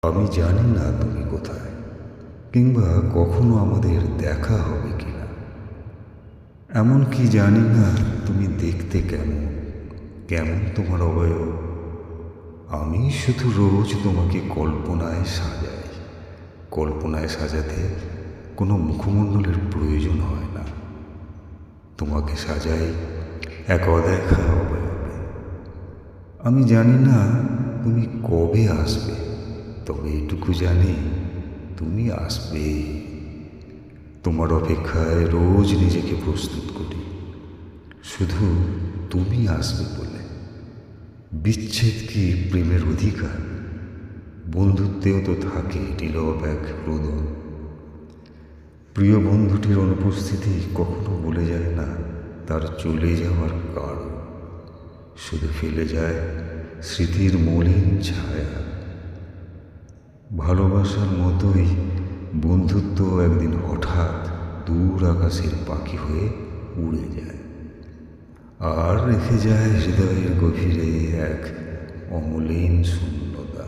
আমি জানি না তুমি কোথায়, কিংবা কখনো আমাদের দেখা হবে কিনা। এমনকি জানি না তুমি দেখতে কেমন, কেমন তোমার অবয়ব। আমি শুধু রোজ তোমাকে কল্পনায় সাজাই। কল্পনায় সাজাতে কোনো মুখমণ্ডলের প্রয়োজন হয় না। তোমাকে সাজাই এক অদেখা অবয়বে। আমি জানি না তুমি কবে আসবে, তবে এটুকু জানি তুমি আসবে। তোমার অপেক্ষায় রোজ নিজেকে প্রস্তুত করি, শুধু তুমি আসবে বলে। বিচ্ছেদ কি প্রেমের অধিকার? বন্ধুত্বেও তো থাকে নীরব এক রোদন। প্রিয় বন্ধুটির অনুপস্থিতি কখনো বলে যায় না তার চলে যাওয়ার কারণ, শুধু ফেলে যায় স্মৃতির মলিন ছায়া। ভালোবাসার মতোই বন্ধুত্ব একদিন হঠাৎ দূর আকাশের পাখি হয়ে উড়ে যায়, আর রেখে যায় হৃদয়ের গভীরে এক অমলিন শূন্যতা।